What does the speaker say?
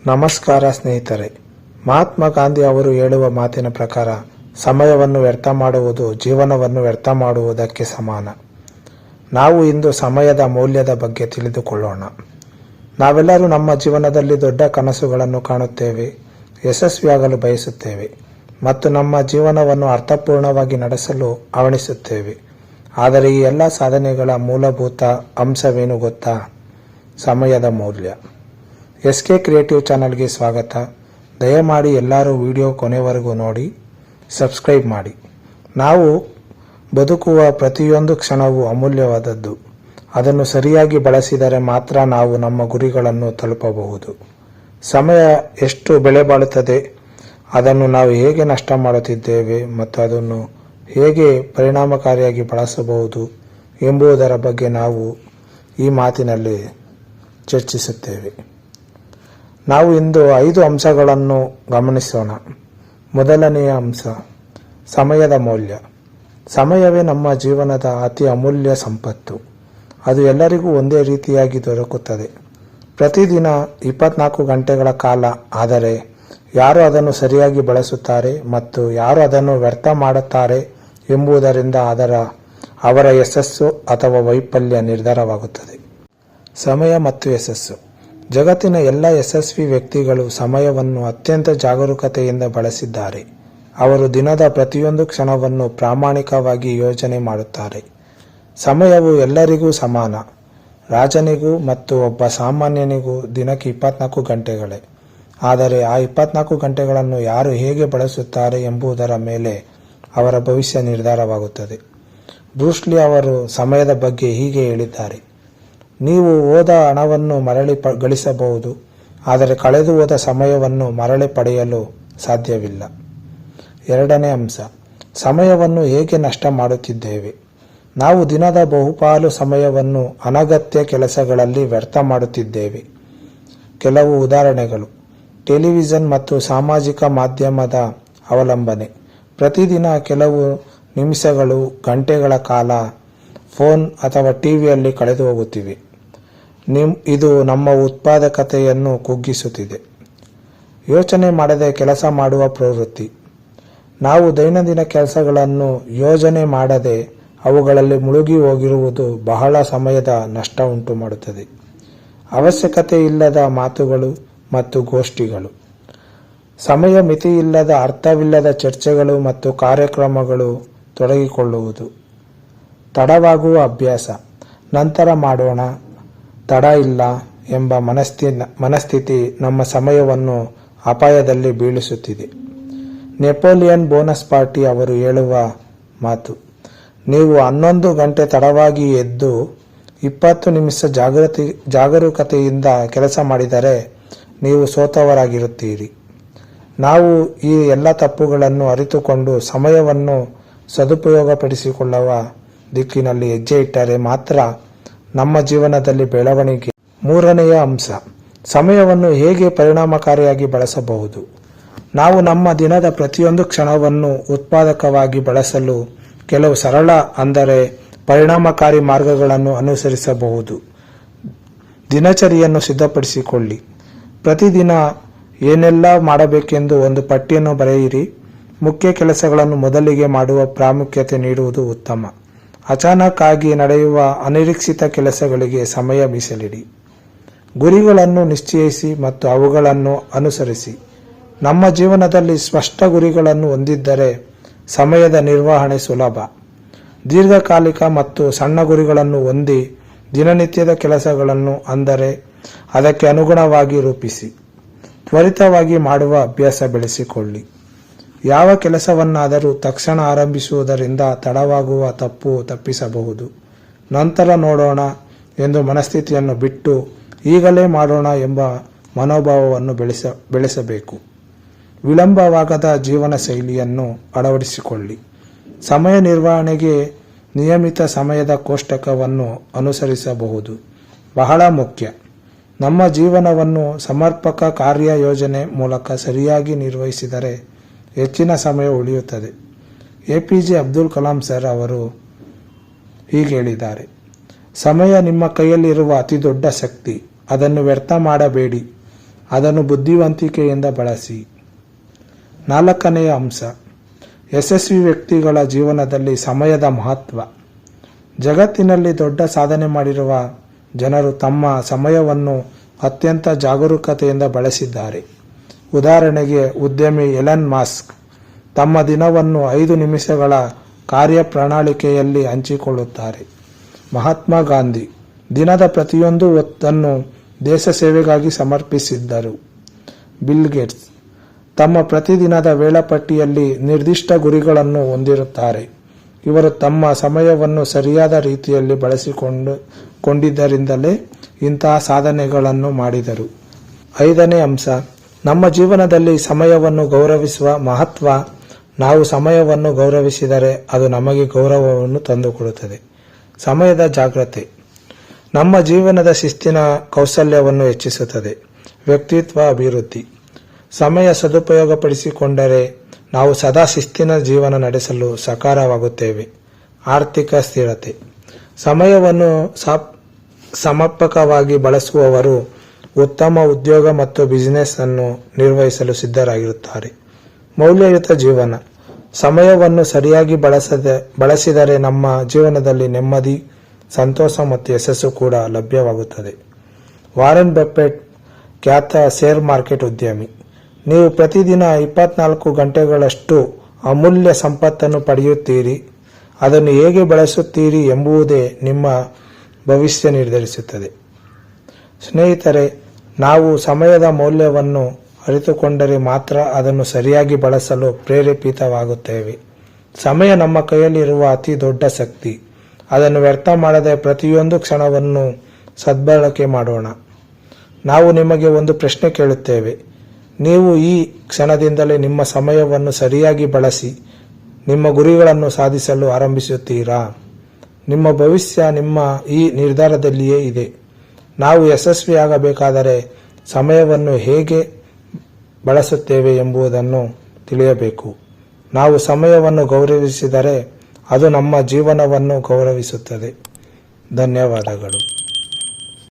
ನಮಸ್ಕಾರ ಸ್ನೇಹಿತರೆ. ಮಹಾತ್ಮ ಗಾಂಧಿ ಅವರು ಹೇಳುವ ಮಾತಿನ ಪ್ರಕಾರ ಸಮಯವನ್ನು ವ್ಯರ್ಥ ಮಾಡುವುದು ಜೀವನವನ್ನು ವ್ಯರ್ಥ ಮಾಡುವುದಕ್ಕೆ ಸಮಾನ. ನಾವು ಇಂದು ಸಮಯದ ಮೌಲ್ಯದ ಬಗ್ಗೆ ತಿಳಿದುಕೊಳ್ಳೋಣ. ನಾವೆಲ್ಲರೂ ನಮ್ಮ ಜೀವನದಲ್ಲಿ ದೊಡ್ಡ ಕನಸುಗಳನ್ನು ಕಾಣುತ್ತೇವೆ, ಯಶಸ್ವಿಯಾಗಲು ಬಯಸುತ್ತೇವೆ ಮತ್ತು ನಮ್ಮ ಜೀವನವನ್ನು ಅರ್ಥಪೂರ್ಣವಾಗಿ ನಡೆಸಲು ಹವಣಿಸುತ್ತೇವೆ. ಆದರೆ ಈ ಎಲ್ಲ ಸಾಧನೆಗಳ ಮೂಲಭೂತ ಅಂಶವೇನು ಗೊತ್ತಾ? ಸಮಯದ ಮೌಲ್ಯ. SK ಕ್ರಿಯೇಟಿವ್ ಚಾನಲ್ಗೆ ಸ್ವಾಗತ. ದಯಮಾಡಿ ಎಲ್ಲರೂ ವಿಡಿಯೋ ಕೊನೆವರೆಗೂ ನೋಡಿ, ಸಬ್ಸ್ಕ್ರೈಬ್ ಮಾಡಿ. ನಾವು ಬದುಕುವ ಪ್ರತಿಯೊಂದು ಕ್ಷಣವೂ ಅಮೂಲ್ಯವಾದದ್ದು. ಅದನ್ನು ಸರಿಯಾಗಿ ಬಳಸಿದರೆ ಮಾತ್ರ ನಾವು ನಮ್ಮ ಗುರಿಗಳನ್ನು ತಲುಪಬಹುದು. ಸಮಯ ಎಷ್ಟು ಬೆಲೆ ಬಾಳುತ್ತದೆ, ಅದನ್ನು ನಾವು ಹೇಗೆ ನಷ್ಟ ಮಾಡುತ್ತಿದ್ದೇವೆ ಮತ್ತು ಅದನ್ನು ಹೇಗೆ ಪರಿಣಾಮಕಾರಿಯಾಗಿ ಬಳಸಬಹುದು ಎಂಬುದರ ಬಗ್ಗೆ ನಾವು ಈ ಮಾತಿನಲ್ಲಿ ಚರ್ಚಿಸುತ್ತೇವೆ. ನಾವು ಇಂದು 5 ಅಂಶಗಳನ್ನು ಗಮನಿಸೋಣ. ಮೊದಲನೆಯ ಅಂಶ, ಸಮಯದ ಮೌಲ್ಯ. ಸಮಯವೇ ನಮ್ಮ ಜೀವನದ ಅತಿ ಅಮೂಲ್ಯ ಸಂಪತ್ತು. ಅದು ಎಲ್ಲರಿಗೂ ಒಂದೇ ರೀತಿಯಾಗಿ ದೊರಕುತ್ತದೆ, ಪ್ರತಿದಿನ 24 ಗಂಟೆಗಳ ಕಾಲ. ಆದರೆ ಯಾರು ಅದನ್ನು ಸರಿಯಾಗಿ ಬಳಸುತ್ತಾರೆ ಮತ್ತು ಯಾರು ಅದನ್ನು ವ್ಯರ್ಥ ಮಾಡುತ್ತಾರೆ ಎಂಬುದರಿಂದ ಅವರ ಯಶಸ್ಸು ಅಥವಾ ವೈಫಲ್ಯ ನಿರ್ಧಾರವಾಗುತ್ತದೆ. ಸಮಯ ಮತ್ತು ಯಶಸ್ಸು. ಜಗತ್ತಿನ ಎಲ್ಲ ಯಶಸ್ವಿ ವ್ಯಕ್ತಿಗಳು ಸಮಯವನ್ನು ಅತ್ಯಂತ ಜಾಗರೂಕತೆಯಿಂದ ಬಳಸಿದ್ದಾರೆ. ಅವರು ದಿನದ ಪ್ರತಿಯೊಂದು ಕ್ಷಣವನ್ನು ಪ್ರಾಮಾಣಿಕವಾಗಿ ಯೋಜನೆ ಮಾಡುತ್ತಾರೆ. ಸಮಯವು ಎಲ್ಲರಿಗೂ ಸಮಾನ. ರಾಜನಿಗೂ ಮತ್ತು ಒಬ್ಬ ಸಾಮಾನ್ಯನಿಗೂ ದಿನಕ್ಕೆ 24 ಗಂಟೆಗಳೇ. ಆದರೆ ಆ 24 ಗಂಟೆಗಳನ್ನು ಯಾರು ಹೇಗೆ ಬಳಸುತ್ತಾರೆ ಎಂಬುದರ ಮೇಲೆ ಅವರ ಭವಿಷ್ಯ ನಿರ್ಧಾರವಾಗುತ್ತದೆ. ಬ್ರೂಸ್ ಲೀ ಅವರು ಸಮಯದ ಬಗ್ಗೆ ಹೀಗೆ ಹೇಳಿದ್ದಾರೆ: ನೀವು ಹೋದ ಹಣವನ್ನು ಮರಳಿ ಗಳಿಸಬಹುದು, ಆದರೆ ಕಳೆದು ಹೋದ ಸಮಯವನ್ನು ಮರಳಿ ಪಡೆಯಲು ಸಾಧ್ಯವಿಲ್ಲ. ಎರಡನೇ ಅಂಶ, ಸಮಯವನ್ನು ಹೇಗೆ ನಷ್ಟ ಮಾಡುತ್ತಿದ್ದೇವೆ. ನಾವು ದಿನದ ಬಹುಪಾಲು ಸಮಯವನ್ನು ಅನಗತ್ಯ ಕೆಲಸಗಳಲ್ಲಿ ವ್ಯರ್ಥ ಮಾಡುತ್ತಿದ್ದೇವೆ. ಕೆಲವು ಉದಾಹರಣೆಗಳು: ಟೆಲಿವಿಷನ್ ಮತ್ತು ಸಾಮಾಜಿಕ ಮಾಧ್ಯಮದ ಅವಲಂಬನೆ. ಪ್ರತಿದಿನ ಕೆಲವು ನಿಮಿಷಗಳು, ಗಂಟೆಗಳ ಕಾಲ ಫೋನ್ ಅಥವಾ ಟಿವಿಯಲ್ಲಿ ಕಳೆದು ಹೋಗುತ್ತಿವೆ. ಇದು ನಮ್ಮ ಉತ್ಪಾದಕತೆಯನ್ನು ಕುಗ್ಗಿಸುತ್ತಿದೆ. ಯೋಚನೆ ಮಾಡದೆ ಕೆಲಸ ಮಾಡುವ ಪ್ರವೃತ್ತಿ. ನಾವು ದೈನಂದಿನ ಕೆಲಸಗಳನ್ನು ಯೋಜನೆ ಮಾಡದೆ ಅವುಗಳಲ್ಲಿ ಮುಳುಗಿ ಹೋಗಿರುವುದು ಬಹಳ ಸಮಯದ ನಷ್ಟ ಉಂಟು ಮಾಡುತ್ತದೆ. ಅವಶ್ಯಕತೆ ಇಲ್ಲದ ಮಾತುಗಳು ಮತ್ತು ಗೋಷ್ಠಿಗಳು. ಸಮಯ ಮಿತಿಯಿಲ್ಲದ ಅರ್ಥವಿಲ್ಲದ ಚರ್ಚೆಗಳು ಮತ್ತು ಕಾರ್ಯಕ್ರಮಗಳು ತೊಡಗಿಕೊಳ್ಳುವುದು. ತಡವಾಗುವ ಅಭ್ಯಾಸ. ನಂತರ ಮಾಡೋಣ, ತಡ ಇಲ್ಲ ಎಂಬ ಮನಸ್ಥಿತಿ ನಮ್ಮ ಸಮಯವನ್ನು ಅಪಾಯದಲ್ಲಿ ಬೀಳಿಸುತ್ತಿದೆ. ನೆಪೋಲಿಯನ್ ಬೋನಪಾರ್ಟಿ ಅವರು ಹೇಳುವ ಮಾತು: ನೀವು 11 ಗಂಟೆ ತಡವಾಗಿ ಎದ್ದು 20 ನಿಮಿಷ ಜಾಗರೂಕತೆಯಿಂದ ಕೆಲಸ ಮಾಡಿದರೆ ನೀವು ಸೋತವರಾಗಿರುತ್ತೀರಿ. ನಾವು ಈ ಎಲ್ಲ ತಪ್ಪುಗಳನ್ನು ಅರಿತುಕೊಂಡು ಸಮಯವನ್ನು ಸದುಪಯೋಗಪಡಿಸಿಕೊಳ್ಳುವ ದಿಕ್ಕಿನಲ್ಲಿ ಹೆಜ್ಜೆ ಇಟ್ಟರೆ ಮಾತ್ರ ನಮ್ಮ ಜೀವನದಲ್ಲಿ ಬೆಳವಣಿಗೆ. ಮೂರನೆಯ ಅಂಶ, ಸಮಯವನ್ನು ಹೇಗೆ ಪರಿಣಾಮಕಾರಿಯಾಗಿ ಬಳಸಬಹುದು. ನಾವು ನಮ್ಮ ದಿನದ ಪ್ರತಿಯೊಂದು ಕ್ಷಣವನ್ನು ಉತ್ಪಾದಕವಾಗಿ ಬಳಸಲು ಕೆಲವು ಸರಳ ಅಂದರೆ ಪರಿಣಾಮಕಾರಿ ಮಾರ್ಗಗಳನ್ನು ಅನುಸರಿಸಬಹುದು. ದಿನಚರಿಯನ್ನು ಸಿದ್ಧಪಡಿಸಿಕೊಳ್ಳಿ. ಪ್ರತಿದಿನ ಏನೆಲ್ಲ ಮಾಡಬೇಕೆಂದು ಒಂದು ಪಟ್ಟಿಯನ್ನು ಬರೆಯಿರಿ. ಮುಖ್ಯ ಕೆಲಸಗಳನ್ನು ಮೊದಲಿಗೆ ಮಾಡುವ ಪ್ರಾಮುಖ್ಯತೆ ನೀಡುವುದು ಉತ್ತಮ. ಅಚಾನಕ್ ಆಗಿ ನಡೆಯುವ ಅನಿರೀಕ್ಷಿತ ಕೆಲಸಗಳಿಗೆ ಸಮಯ ಮೀಸಲಿಡಿ. ಗುರಿಗಳನ್ನು ನಿಶ್ಚಯಿಸಿ ಮತ್ತು ಅವುಗಳನ್ನು ಅನುಸರಿಸಿ. ನಮ್ಮ ಜೀವನದಲ್ಲಿ ಸ್ಪಷ್ಟ ಗುರಿಗಳನ್ನು ಹೊಂದಿದ್ದರೆ ಸಮಯದ ನಿರ್ವಹಣೆ ಸುಲಭ. ದೀರ್ಘಕಾಲಿಕ ಮತ್ತು ಸಣ್ಣ ಗುರಿಗಳನ್ನು ಹೊಂದಿ ದಿನನಿತ್ಯದ ಕೆಲಸಗಳನ್ನು ಅಂದರೆ ಅದಕ್ಕೆ ಅನುಗುಣವಾಗಿ ರೂಪಿಸಿ. ತ್ವರಿತವಾಗಿ ಮಾಡುವ ಅಭ್ಯಾಸ ಬೆಳೆಸಿಕೊಳ್ಳಿ. ಯಾವ ಕೆಲಸವನ್ನಾದರೂ ತಕ್ಷಣ ಆರಂಭಿಸುವುದರಿಂದ ತಡವಾಗುವ ತಪ್ಪಿಸಬಹುದು. ನಂತರ ನೋಡೋಣ ಎಂದು ಮನಸ್ಥಿತಿಯನ್ನು ಬಿಟ್ಟು ಈಗಲೇ ಮಾಡೋಣ ಎಂಬ ಮನೋಭಾವವನ್ನು ಬೆಳೆಸಬೇಕು. ವಿಳಂಬವಾಗದ ಜೀವನ ಶೈಲಿಯನ್ನು ಅಳವಡಿಸಿಕೊಳ್ಳಿ. ಸಮಯ ನಿರ್ವಹಣೆಗೆ ನಿಯಮಿತ ಸಮಯದ ಕೋಷ್ಟಕವನ್ನು ಅನುಸರಿಸಬಹುದು. ಬಹಳ ಮುಖ್ಯ. ನಮ್ಮ ಜೀವನವನ್ನು ಸಮರ್ಪಕ ಕಾರ್ಯಯೋಜನೆ ಮೂಲಕ ಸರಿಯಾಗಿ ನಿರ್ವಹಿಸಿದರೆ ಹೆಚ್ಚಿನ ಸಮಯ ಉಳಿಯುತ್ತದೆ. APJ ಅಬ್ದುಲ್ ಕಲಾಂ ಸರ್ ಅವರು ಹೀಗೆ ಹೇಳಿದ್ದಾರೆ: ಸಮಯ ನಿಮ್ಮ ಕೈಯಲ್ಲಿರುವ ಅತಿ ದೊಡ್ಡ ಶಕ್ತಿ. ಅದನ್ನು ವ್ಯರ್ಥ ಮಾಡಬೇಡಿ. ಅದನ್ನು ಬುದ್ಧಿವಂತಿಕೆಯಿಂದ ಬಳಸಿ. 4ನೆಯ ಅಂಶ, ಯಶಸ್ವಿ ವ್ಯಕ್ತಿಗಳ ಜೀವನದಲ್ಲಿ ಸಮಯದ ಮಹತ್ವ. ಜಗತ್ತಿನಲ್ಲಿ ದೊಡ್ಡ ಸಾಧನೆ ಮಾಡಿರುವ ಜನರು ತಮ್ಮ ಸಮಯವನ್ನು ಅತ್ಯಂತ ಜಾಗರೂಕತೆಯಿಂದ ಬಳಸಿದ್ದಾರೆ. ಉದಾಹರಣೆಗೆ ಉದ್ಯಮಿ ಎಲನ್ ಮಾಸ್ಕ್ ತಮ್ಮ ದಿನವನ್ನು 5 ನಿಮಿಷಗಳ ಕಾರ್ಯಪ್ರಣಾಳಿಕೆಯಲ್ಲಿ ಹಂಚಿಕೊಳ್ಳುತ್ತಾರೆ. ಮಹಾತ್ಮ ಗಾಂಧಿ ದಿನದ ಪ್ರತಿಯೊಂದು ಹೊತ್ತನ್ನು ದೇಶ ಸೇವೆಗಾಗಿ ಸಮರ್ಪಿಸಿದ್ದರು. ಬಿಲ್ ಗೇಟ್ಸ್ ತಮ್ಮ ಪ್ರತಿದಿನದ ವೇಳಾಪಟ್ಟಿಯಲ್ಲಿ ನಿರ್ದಿಷ್ಟ ಗುರಿಗಳನ್ನು ಹೊಂದಿರುತ್ತಾರೆ. ಇವರು ತಮ್ಮ ಸಮಯವನ್ನು ಸರಿಯಾದ ರೀತಿಯಲ್ಲಿ ಬಳಸಿಕೊಂಡಿದ್ದರಿಂದಲೇ ಇಂತಹ ಸಾಧನೆಗಳನ್ನು ಮಾಡಿದರು. 5ನೇ ಅಂಶ, ನಮ್ಮ ಜೀವನದಲ್ಲಿ ಸಮಯವನ್ನು ಗೌರವಿಸುವ ಮಹತ್ವ. ನಾವು ಸಮಯವನ್ನು ಗೌರವಿಸಿದರೆ ಅದು ನಮಗೆ ಗೌರವವನ್ನು ತಂದುಕೊಡುತ್ತದೆ. ಸಮಯದ ಜಾಗ್ರತೆ ನಮ್ಮ ಜೀವನದ ಶಿಸ್ತಿನ ಕೌಶಲ್ಯವನ್ನು ಹೆಚ್ಚಿಸುತ್ತದೆ. ವ್ಯಕ್ತಿತ್ವ ಅಭಿವೃದ್ಧಿ ಸಮಯ ಸದುಪಯೋಗಪಡಿಸಿಕೊಂಡರೆ ನಾವು ಸದಾ ಶಿಸ್ತಿನ ಜೀವನ ನಡೆಸಲು ಸಕಾರವಾಗುತ್ತೇವೆ. ಆರ್ಥಿಕ ಸ್ಥಿರತೆ ಸಮಯವನ್ನು ಸಮರ್ಪಕವಾಗಿ ಬಳಸುವವರು ಉತ್ತಮ ಉದ್ಯೋಗ ಮತ್ತು ಬಿಸಿನೆಸ್ ಅನ್ನು ನಿರ್ವಹಿಸಲು ಸಿದ್ಧರಾಗಿರುತ್ತಾರೆ. ಮೌಲ್ಯಯುತ ಜೀವನ ಸಮಯವನ್ನು ಸರಿಯಾಗಿ ಬಳಸಿದರೆ ನಮ್ಮ ಜೀವನದಲ್ಲಿ ನೆಮ್ಮದಿ, ಸಂತೋಷ ಮತ್ತು ಯಶಸ್ಸು ಕೂಡ ಲಭ್ಯವಾಗುತ್ತದೆ. ವಾರೆನ್ ಬಫೆಟ್ ಖ್ಯಾತ ಶೇರ್ ಮಾರ್ಕೆಟ್ ಉದ್ಯಮಿ. ನೀವು ಪ್ರತಿದಿನ 24 ಗಂಟೆಗಳಷ್ಟು ಅಮೂಲ್ಯ ಸಂಪತ್ತನ್ನು ಪಡೆಯುತ್ತೀರಿ. ಅದನ್ನು ಹೇಗೆ ಬಳಸುತ್ತೀರಿ ಎಂಬುದೇ ನಿಮ್ಮ ಭವಿಷ್ಯ ನಿರ್ಧರಿಸುತ್ತದೆ. ಸ್ನೇಹಿತರೆ, ನಾವು ಸಮಯದ ಮೌಲ್ಯವನ್ನು ಅರಿತುಕೊಂಡರೆ ಮಾತ್ರ ಅದನ್ನು ಸರಿಯಾಗಿ ಬಳಸಲು ಪ್ರೇರೇಪಿತವಾಗುತ್ತೇವೆ. ಸಮಯ ನಮ್ಮ ಕೈಯಲ್ಲಿರುವ ಅತಿ ದೊಡ್ಡ ಶಕ್ತಿ. ಅದನ್ನು ವ್ಯರ್ಥ ಮಾಡದೆ ಪ್ರತಿಯೊಂದು ಕ್ಷಣವನ್ನು ಸದ್ಬಳಕೆ ಮಾಡೋಣ. ನಾವು ನಿಮಗೆ ಒಂದು ಪ್ರಶ್ನೆ ಕೇಳುತ್ತೇವೆ. ನೀವು ಈ ಕ್ಷಣದಿಂದಲೇ ನಿಮ್ಮ ಸಮಯವನ್ನು ಸರಿಯಾಗಿ ಬಳಸಿ ನಿಮ್ಮ ಗುರಿಗಳನ್ನು ಸಾಧಿಸಲು ಆರಂಭಿಸುತ್ತೀರಾ? ನಿಮ್ಮ ಭವಿಷ್ಯ ನಿಮ್ಮ ಈ ನಿರ್ಧಾರದಲ್ಲಿಯೇ ಇದೆ. ನಾವು ಯಶಸ್ವಿಯಾಗಬೇಕಾದರೆ ಸಮಯವನ್ನು ಹೇಗೆ ಬಳಸುತ್ತೇವೆ ಎಂಬುದನ್ನು ತಿಳಿಯಬೇಕು. ನಾವು ಸಮಯವನ್ನು ಗೌರವಿಸಿದರೆ ಅದು ನಮ್ಮ ಜೀವನವನ್ನು ಗೌರವಿಸುತ್ತದೆ. ಧನ್ಯವಾದಗಳು.